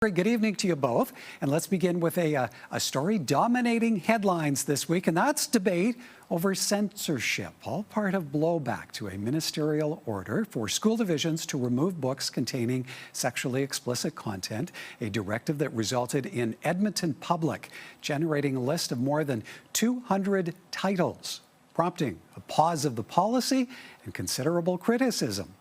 Good evening to you both. And let's begin with a story dominating headlines this week, and that's debate over censorship, all part of blowback to a ministerial order for school divisions to remove books containing sexually explicit content, a directive that resulted in Edmonton Public generating a list of more than 200 titles, prompting a pause of the policy and considerable criticism.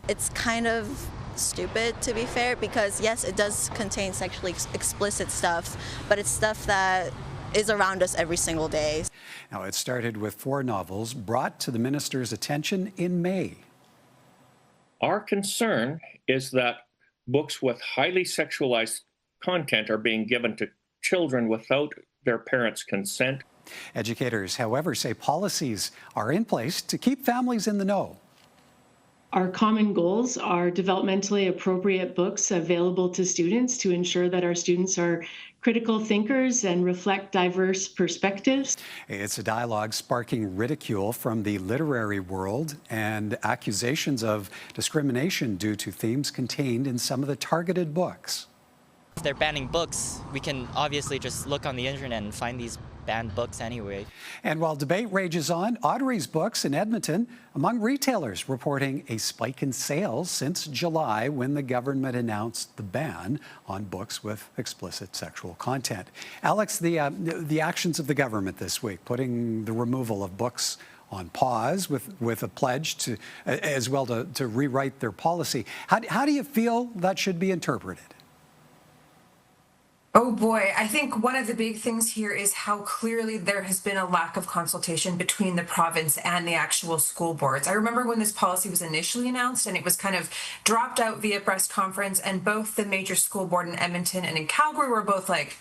It's kind of stupid, to be fair, because yes, it does contain sexually explicit stuff, but it's stuff that is around us every single day. Now, it started with 4 novels brought to the minister's attention in May. Our concern is that books with highly sexualized content are being given to children without their parents' consent. Educators, however, say policies are in place to keep families in the know. Our common goals are developmentally appropriate books available to students to ensure that our students are critical thinkers and reflect diverse perspectives. It's a dialogue sparking ridicule from the literary world and accusations of discrimination due to themes contained in some of the targeted books. If they're banning books, we can obviously just look on the internet and find these banned books anyway. And while debate rages on, Audrey's Books in Edmonton among retailers reporting a spike in sales since July when the government announced the ban on books with explicit sexual content. Alex, the actions of the government this week, putting the removal of books on pause with a pledge to as well to rewrite their policy. How do you feel that should be interpreted? Oh boy, I think one of the big things here is how clearly there has been a lack of consultation between the province and the actual school boards. I remember when this policy was initially announced and it was kind of dropped out via press conference, and both the major school board in Edmonton and in Calgary were both like,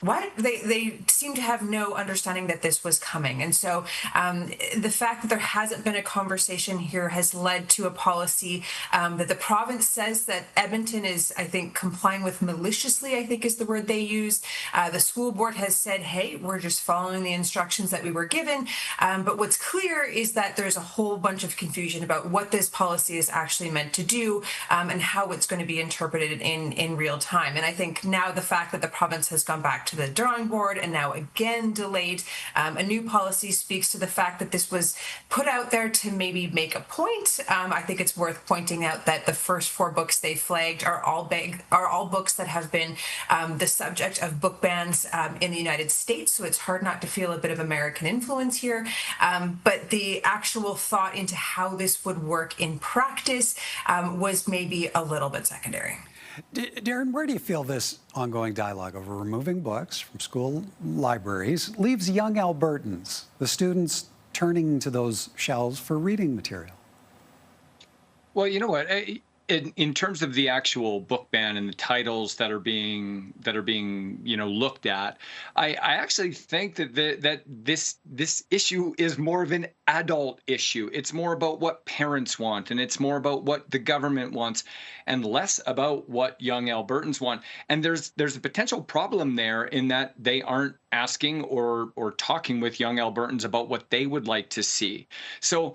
what? They seem to have no understanding that this was coming. And so the fact that there hasn't been a conversation here has led to a policy that the province says that Edmonton is, I think, complying with maliciously, I think is the word they use. The school board has said, hey, we're just following the instructions that we were given. But what's clear is that there's a whole bunch of confusion about what this policy is actually meant to do and how it's going to be interpreted in real time. And I think now the fact that the province has gone back to the drawing board and now again delayed a new policy speaks to the fact that this was put out there to maybe make a point. I think it's worth pointing out that the first 4 books they flagged are all books that have been the subject of book bans in the United States, so it's hard not to feel a bit of American influence here. But the actual thought into how this would work in practice was maybe a little bit secondary. Darren, where do you feel this ongoing dialogue over removing books from school libraries leaves young Albertans, the students turning to those shelves for reading material? Well, you know what? In terms of the actual book ban and the titles that are being looked at, I actually think that this issue is more of an adult issue. It's more about what parents want, and it's more about what the government wants, and less about what young Albertans want. And there's a potential problem there in that they aren't asking or talking with young Albertans about what they would like to see. So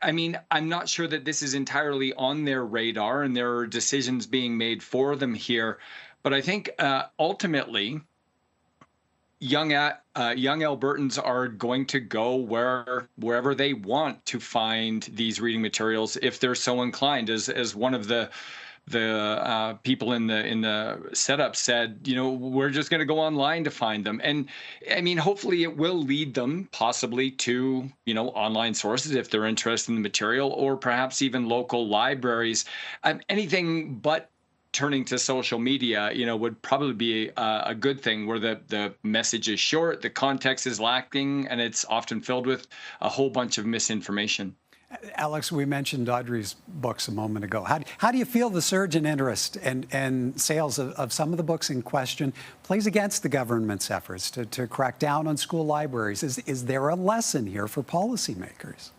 I mean, I'm not sure that this is entirely on their radar and there are decisions being made for them here. But I think ultimately, young Albertans are going to go wherever they want to find these reading materials if they're so inclined. As one of the people in the setup said, we're just going to go online to find them. And I mean, hopefully it will lead them possibly to, online sources if they're interested in the material, or perhaps even local libraries. Anything but turning to social media, would probably be a good thing, where the message is short, the context is lacking, and it's often filled with a whole bunch of misinformation. Alex, we mentioned Audrey's books a moment ago. How do you feel the surge in interest and sales of some of the books in question plays against the government's efforts to crack down on school libraries? Is there a lesson here for policymakers?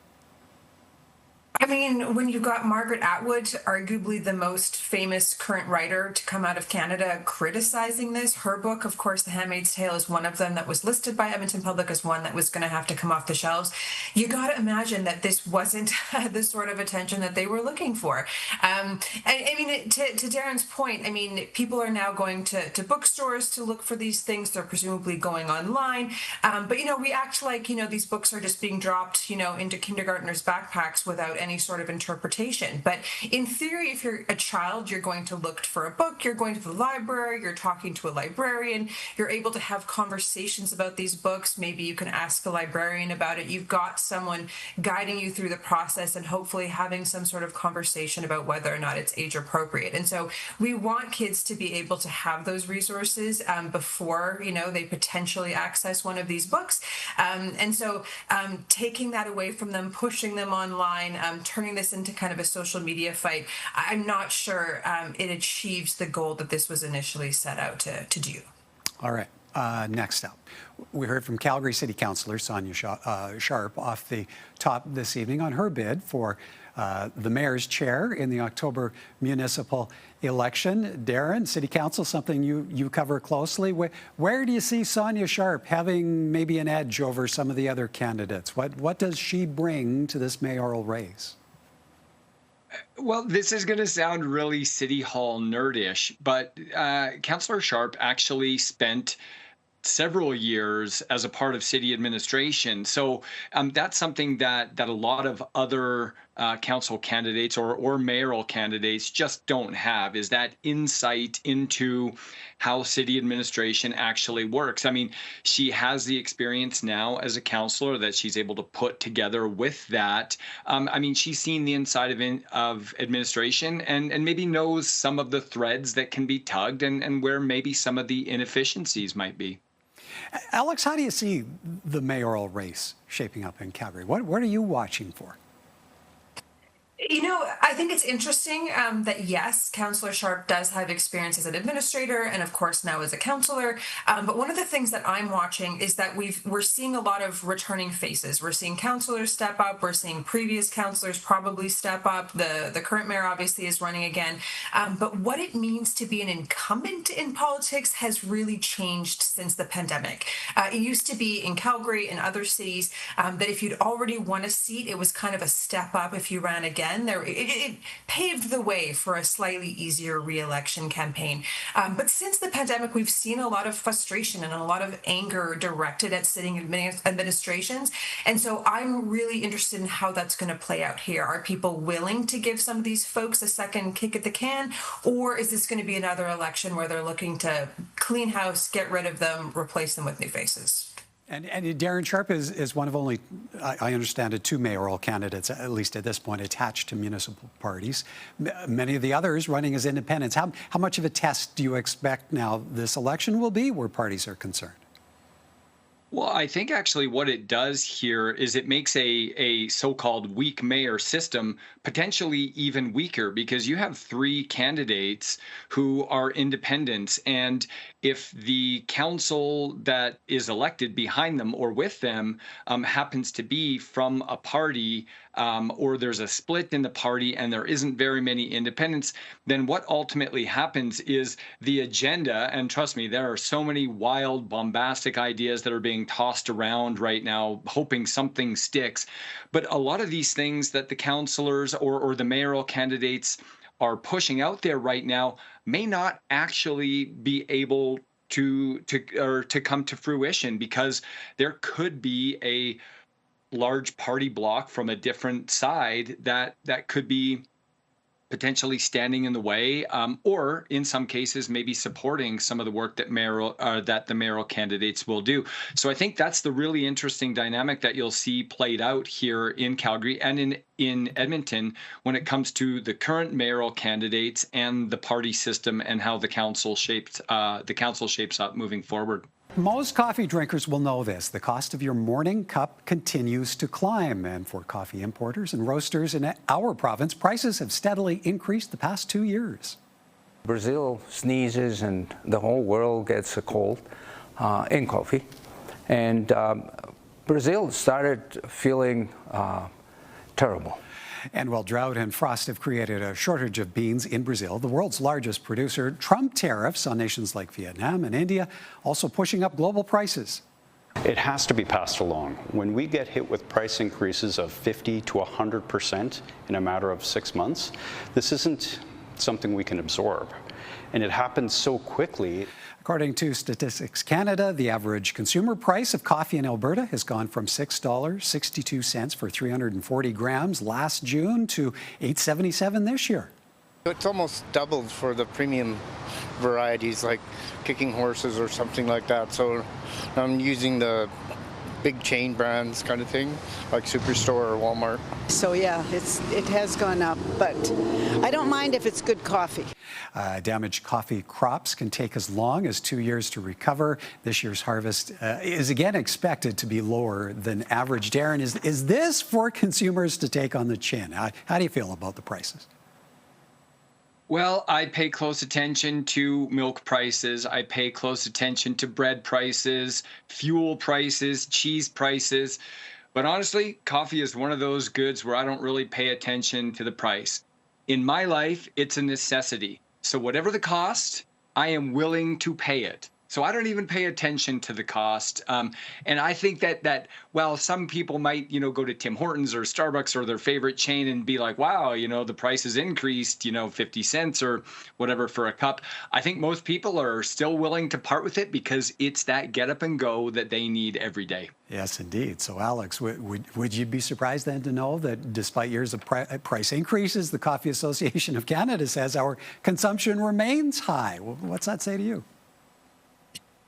I mean, when you've got Margaret Atwood, arguably the most famous current writer to come out of Canada, criticizing this, her book, of course, The Handmaid's Tale, is one of them that was listed by Edmonton Public as one that was going to have to come off the shelves. You got to imagine that this wasn't the sort of attention that they were looking for. I mean, to Darren's point, I mean, people are now going to bookstores to look for these things. They're presumably going online. But, we act like, these books are just being dropped, into kindergartners' backpacks without any sort of interpretation. But in theory, if you're a child, you're going to look for a book, you're going to the library, you're talking to a librarian, you're able to have conversations about these books. Maybe you can ask a librarian about it. You've got someone guiding you through the process and hopefully having some sort of conversation about whether or not it's age appropriate. And so we want kids to be able to have those resources before, they potentially access one of these books. And so taking that away from them, pushing them online, turning this into kind of a social media fight, I'm not sure it achieves the goal that this was initially set out to do. All right. Next up, we heard from Calgary City Councillor Sonia Sharp off the top this evening on her bid for the mayor's chair in the October municipal election. Darren, City Council, something you cover closely. Where do you see Sonia Sharp having maybe an edge over some of the other candidates? What does she bring to this mayoral race? Well, this is going to sound really City Hall nerdish, but Councillor Sharp actually spent several years as a part of city administration. So that's something that a lot of other council candidates or mayoral candidates just don't have, is that insight into how city administration actually works. I mean, she has the experience now as a councillor that she's able to put together with that. I mean, she's seen the inside of administration and maybe knows some of the threads that can be tugged and where maybe some of the inefficiencies might be. Alex, how do you see the mayoral race shaping up in Calgary? What are you watching for? I think it's interesting that, yes, Councillor Sharp does have experience as an administrator and, of course, now as a councillor. But one of the things that I'm watching is that we're seeing a lot of returning faces. We're seeing councillors step up. We're seeing previous councillors probably step up. The current mayor obviously is running again. But what it means to be an incumbent in politics has really changed since the pandemic. It used to be in Calgary and other cities that if you'd already won a seat, it was kind of a step up if you ran again. It paved the way for a slightly easier re-election campaign. But since the pandemic, we've seen a lot of frustration and a lot of anger directed at sitting administrations. And so I'm really interested in how that's going to play out here. Are people willing to give some of these folks a second kick at the can? Or is this going to be another election where they're looking to clean house, get rid of them, replace them with new faces? And Darren Sharp is one of only, I understand it, 2 mayoral candidates, at least at this point, attached to municipal parties. Many of the others running as independents. How much of a test do you expect now this election will be where parties are concerned? Well, I think actually what it does here is it makes a so-called weak mayor system potentially even weaker, because you have 3 candidates who are independents. And if the council that is elected behind them or with them happens to be from a party, or there's a split in the party and there isn't very many independents, then what ultimately happens is the agenda, and trust me, there are so many wild, bombastic ideas that are being tossed around right now, hoping something sticks. But a lot of these things that the councillors or the mayoral candidates are pushing out there right now may not actually be able to come to fruition, because there could be a large party block from a different side that could be potentially standing in the way, or in some cases maybe supporting some of the work that the mayoral candidates will do. So I think that's the really interesting dynamic that you'll see played out here in Calgary and in Edmonton when it comes to the current mayoral candidates and the party system and how the council shapes up moving forward. Most coffee drinkers will know this. The cost of your morning cup continues to climb. And for coffee importers and roasters in our province, prices have steadily increased the past 2 years. Brazil sneezes and the whole world gets a cold in coffee. And Brazil started feeling terrible. And while drought and frost have created a shortage of beans in Brazil, the world's largest producer, Trump tariffs on nations like Vietnam and India also pushing up global prices. It has to be passed along. When we get hit with price increases of 50 to 100% in a matter of 6 months, this isn't something we can absorb. And it happens so quickly. According to Statistics Canada, the average consumer price of coffee in Alberta has gone from $6.62 for 340 grams last June to $8.77 this year. It's almost doubled for the premium varieties like Kicking Horses or something like that. So I'm using the big chain brands kind of thing, like Superstore or Walmart. So yeah, it has gone up, but I don't mind if it's good coffee. Damaged coffee crops can take as long as 2 years to recover. This year's harvest is again expected to be lower than average. Darren, is this for consumers to take on the chin? How do you feel about the prices? Well, I pay close attention to milk prices. I pay close attention to bread prices, fuel prices, cheese prices. But honestly, coffee is one of those goods where I don't really pay attention to the price. In my life, it's a necessity. So whatever the cost, I am willing to pay it. So I don't even pay attention to the cost. And I think that while some people might, go to Tim Hortons or Starbucks or their favorite chain and be like, wow, the price has increased, 50 cents or whatever for a cup. I think most people are still willing to part with it because it's that get up and go that they need every day. Yes, indeed. So, Alex, would you be surprised then to know that despite years of price increases, the Coffee Association of Canada says our consumption remains high? What's that say to you?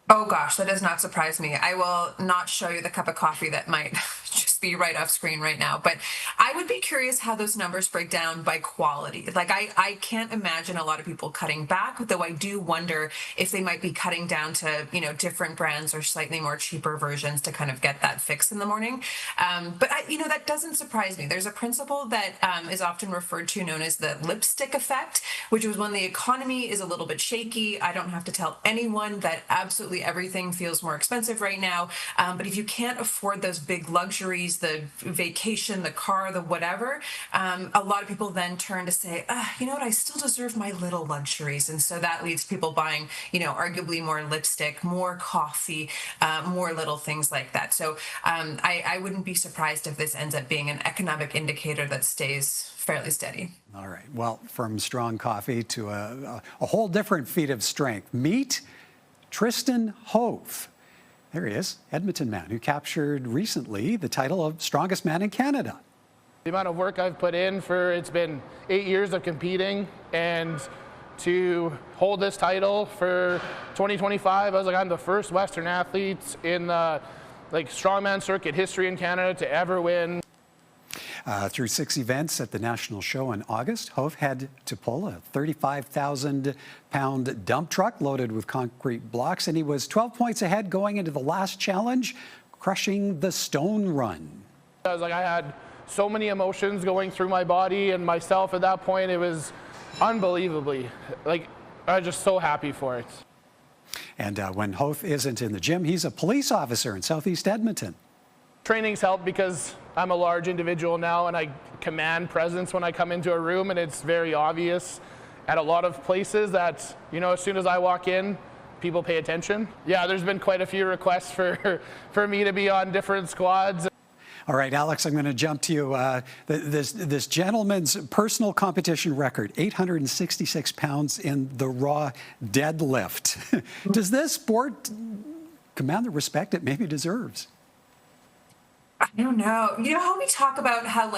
Oh gosh, that does not surprise me. I will not show you the cup of coffee that might just be right off screen right now, but I would be curious how those numbers break down by quality. Like I can't imagine a lot of people cutting back, though I do wonder if they might be cutting down to, different brands or slightly more cheaper versions to kind of get that fix in the morning. But that doesn't surprise me. There's a principle that is often referred to known as the lipstick effect, which is when the economy is a little bit shaky. I don't have to tell anyone that absolutely everything feels more expensive right now. But if you can't afford those big luxuries, the vacation, the car, the whatever, a lot of people then turn to say, you know what, I still deserve my little luxuries. And so that leads people buying, arguably more lipstick, more coffee, more little things like that. So I wouldn't be surprised if this ends up being an economic indicator that stays fairly steady. All right. Well, from strong coffee to a whole different feat of strength. Meet Tristan Hove. There he is, Edmonton man who captured recently the title of Strongest Man in Canada. The amount of work I've put in it's been 8 years of competing, and to hold this title for 2025, I was like, I'm the first Western athlete in the strongman circuit history in Canada to ever win. Through 6 events at the national show in August, Hove had to pull a 35,000-pound dump truck loaded with concrete blocks, and he was 12 points ahead going into the last challenge, crushing the stone run. I was like, I had so many emotions going through my body and myself at that point. It was unbelievably, I was just so happy for it. And when Hove isn't in the gym, he's a police officer in Southeast Edmonton. Training's helped because I'm a large individual now and I command presence when I come into a room, and it's very obvious at a lot of places that, as soon as I walk in, people pay attention. Yeah, there's been quite a few requests for me to be on different squads. All right, Alex, I'm going to jump to you. This gentleman's personal competition record, 866 pounds in the raw deadlift. Does this sport command the respect it maybe deserves? I don't know. You know how we talk about how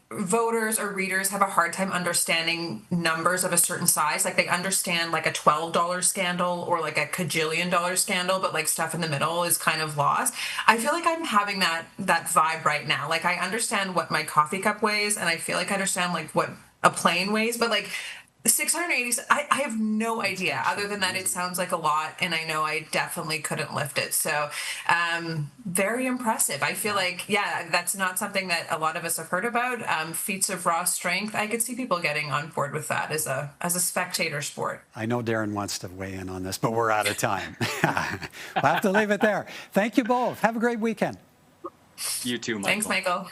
voters or readers have a hard time understanding numbers of a certain size? They understand a $12 scandal or a $cajillion scandal, but stuff in the middle is kind of lost. I feel like I'm having that vibe right now. I understand what my coffee cup weighs, and I feel like I understand what a plane weighs, but 680, I have no idea. Other than that, it sounds like a lot, and I know I definitely couldn't lift it. So very impressive. I feel that's not something that a lot of us have heard about. Feats of raw strength. I could see people getting on board with that as a spectator sport. I know Darren wants to weigh in on this, but we're out of time. We'll have to leave it there. Thank you both. Have a great weekend. You too, Michael. Thanks, Michael.